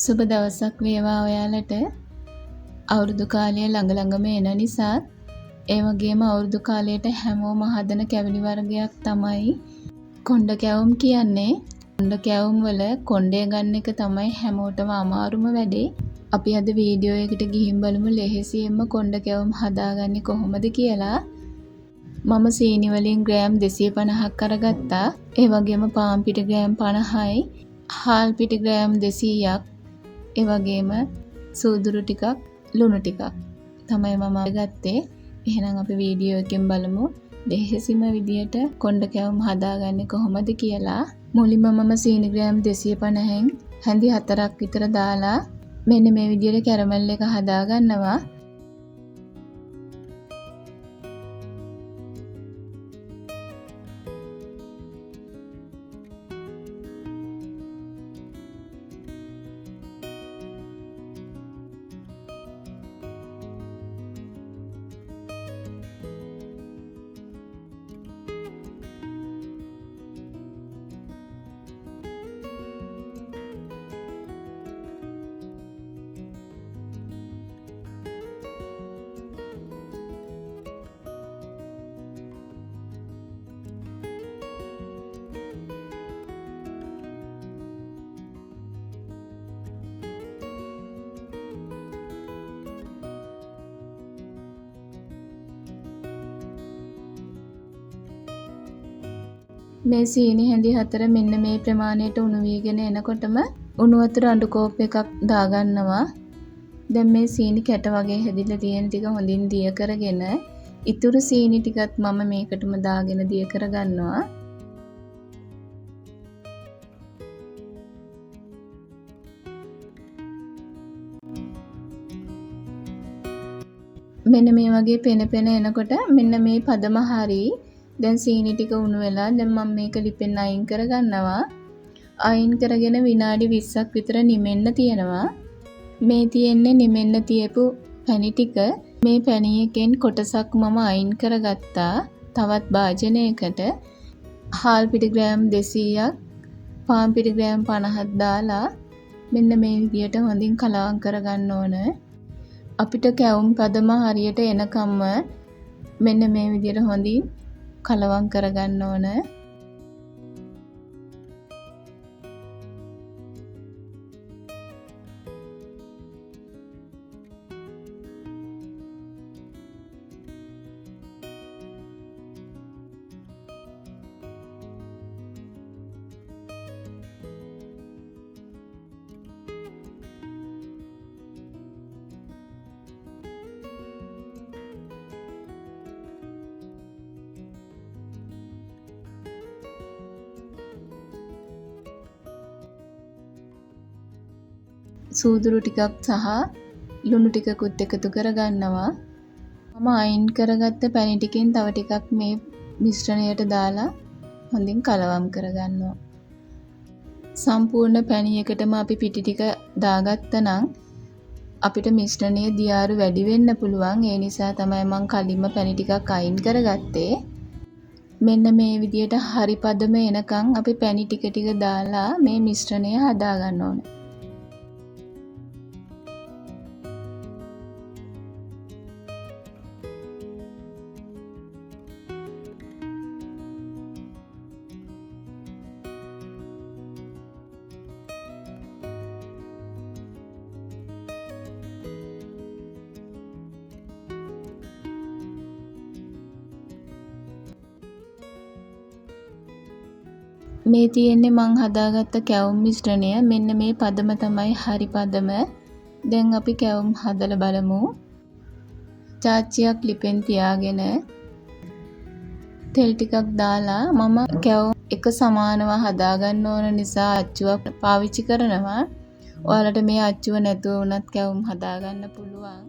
සුබ දවසක් වේවා ඔයාලට. අවුරුදු කාලය ළඟම එන නිසා ඒ වගේම අවුරුදු කාලයට හැමෝම හදන කැවිලි වර්ගයක් තමයි කොණ්ඩ කැවුම් කියන්නේ. කොණ්ඩ කැවුම් වල කොණ්ඩය ගන්න එක තමයි හැමෝටම අමාරුම වැඩේ. අපි අද වීඩියෝ එකට ගිහින් බලමු ලෙහෙසියෙන්ම කොණ්ඩ කැවුම් හදාගන්නේ කොහොමද කියලා. මම සීනි වලින් ග්‍රෑම් 250ක් අරගත්තා. ඒ වගේම පාන් පිටි ග්‍රෑම් 50යි, හාල් පිටි ග්‍රෑම් 200ක්, ඒ වගේම සූදුරු ටිකක්, ලුණු ටිකක් තමයි මම ගත්තේ. එහෙනම් අපි වීඩියෝ එකෙන් බලමු ලෙහෙසිම විදියට කොණ්ඩ කැවුම් හදාගන්නේ කොහොමද කියලා. මුලින්ම මම සීනි ග්‍රෑම් 250න් හැඳි 4ක් විතර දාලා මෙන්න මේ විදියට කැරමල් එක හදාගන්නවා. මේ සීනි හැඳි 4 මෙන්න මේ ප්‍රමාණයට උණු වීගෙන එනකොටම උණු වතුර අඬු කෝප් එකක් දාගන්නවා. දැන් මේ සීනි කැට වගේ හැදිලා තියෙන ටික හොඳින් දිය කරගෙන ඉතුරු සීනි ටිකත් මම මේකටම දාගෙන දිය කරගන්නවා. මෙන්න මේ වගේ පෙන එනකොට මෙන්න මේ පදම හරි. දැන් සීනි ටික උණු වෙලා දැන් මම මේක ලිපෙන් අයින් කරගන්නවා. අයින් කරගෙන විනාඩි 20ක් විතර නිමෙන්න තියෙනවා. මේ තියෙන්නේ නිමෙන්න තියපු පැණි ටික. මේ පැණි එකෙන් කොටසක් මම අයින් කරගත්තා. තවත් භාජනයකට හාල් පිටි ග්‍රෑම් 200ක්, පාන් පිටි ග්‍රෑම් 50ක් දාලා මෙන්න මේ විදියට හොඳින් කලවම් කරගන්න ඕන. අපිට කැවුම් පදම හරියට එනකම්ම මෙන්න මේ විදියට හොඳින් කලවම් කරගන්න ඕන. සූදුරු ටිකක් සහ ලුණු ටිකකුත් එකතු කරගන්නවා. මම අයින් කරගත්ත පැණි ටිකෙන් තව ටිකක් මේ මිශ්‍රණයට දාලා හොඳින් කලවම් කරගන්නවා. සම්පූර්ණ පැණි එකටම අපි පිටි ටික දාගත්තා නම් අපිට මිශ්‍රණය දියාරු වැඩි වෙන්න පුළුවන්. ඒ නිසා තමයි මම කලින්ම පැණි ටිකක් අයින් කරගත්තේ. මෙන්න මේ විදියට හරි පදම එනකන් අපි පැණි ටික දාලා මේ මිශ්‍රණය හදා ගන්න ඕනේ. මේ තියෙන්නේ මං හදාගත්ත කැවුම් මිශ්‍රණය. මෙන්න මේ පදම තමයි හරි පදම. දැන් අපි කැවුම් හදලා බලමු. චාච්චියක් ලිපෙන් තියාගෙන තෙල් ටිකක් දාලා මම කැවුම් එක සමානව හදාගන්න ඕන නිසා අච්චුවක් පාවිච්චි කරනවා. ඔයාලට මේ අච්චුව නැතුව වුණත් කැවුම් හදාගන්න පුළුවන්.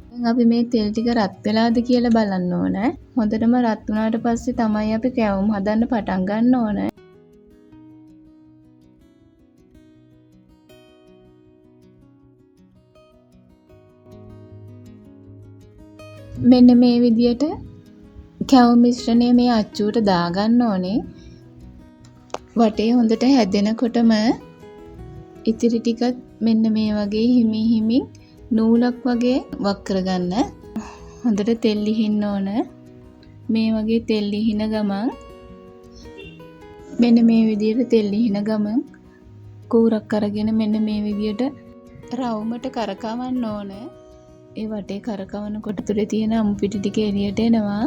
දැන් අපි මේ තෙල් ටික රත් වෙලාද කියලා බලන්න ඕන. හොඳටම රත් වුණාට පස්සේ තමයි අපි කැවුම් හදන්න පටන් ගන්න ඕන. මෙන්න මේ විදියට කැවුම් මිශ්‍රණය මේ අච්චුවට දාගන්න ඕනේ. වටේ හොඳට හැදෙනකොටම ඉතිරි ටික මෙන්න මේ වගේ හිමින් නූලක් වගේ වක් කරගන්න. හොඳට තෙල් ලිහින්න ඕන. මේ වගේ තෙල් ලිහින ගමන් මෙන්න මේ විදියට තෙල් ලිහින ගමන් කූරක් අරගෙන මෙන්න මේ විදියට රවුමට කරකවන්න ඕන. ඒ වටේ කරකවනකොට තුලේ තියෙන අමු පිටි ටික එළියට එනවා.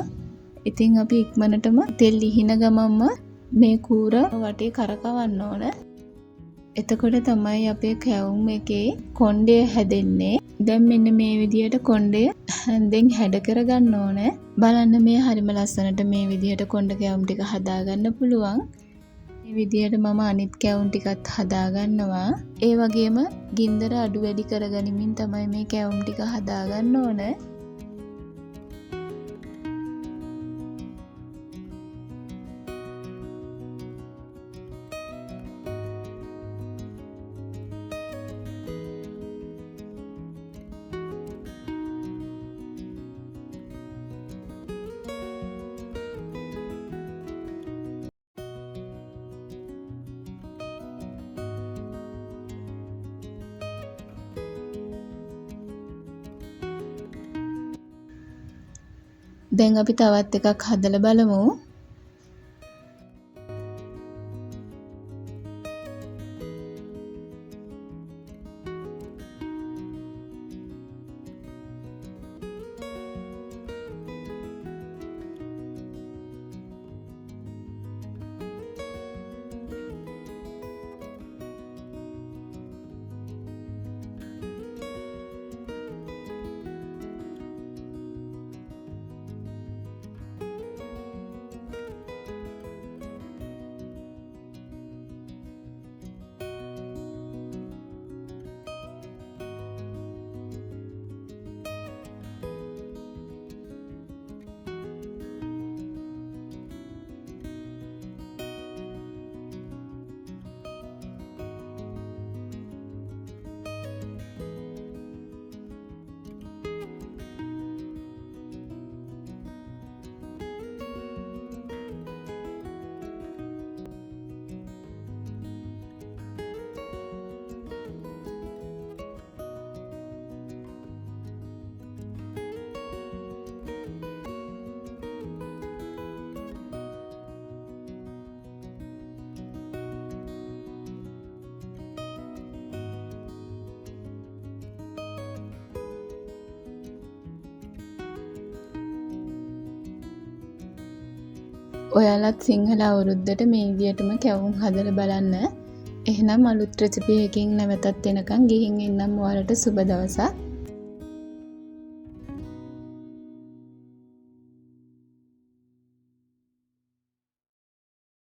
ඉතින් අපි ඉක්මනටම තෙල් ලිහින ගමන්ම මේ කූර වටේ කරකවන්න ඕන. එතකොට තමයි අපේ කැවුම් එකේ කොණ්ඩය හැදෙන්නේ. දැන් මෙන්න මේ විදියට කොණ්ඩය හැන්දෙන් හැඩ කරගන්න ඕන. බලන්න මේ හරිම ලස්සනට මේ විදියට කොණ්ඩ කැවුම් ටික හදාගන්න පුළුවන්. මේ විදියට මම අනිත් කැවුම් ටිකත් හදාගන්නවා. ඒ වගේම ගින්දර අඩු වැඩි කරගනිමින් තමයි මේ කැවුම් ටික හදාගන්න ඕන. දැන් අපි තවත් එකක් හදලා බලමු. ඔයාලත් සිංහල අවුරුද්දට මේ විදියටම කැවුම් හදලා බලන්න. එහෙනම් අලුත් රෙසිපි එකකින් නැවතත් එනකන් ගිහින් එන්නම්. ඔයාලට සුබ දවසක්.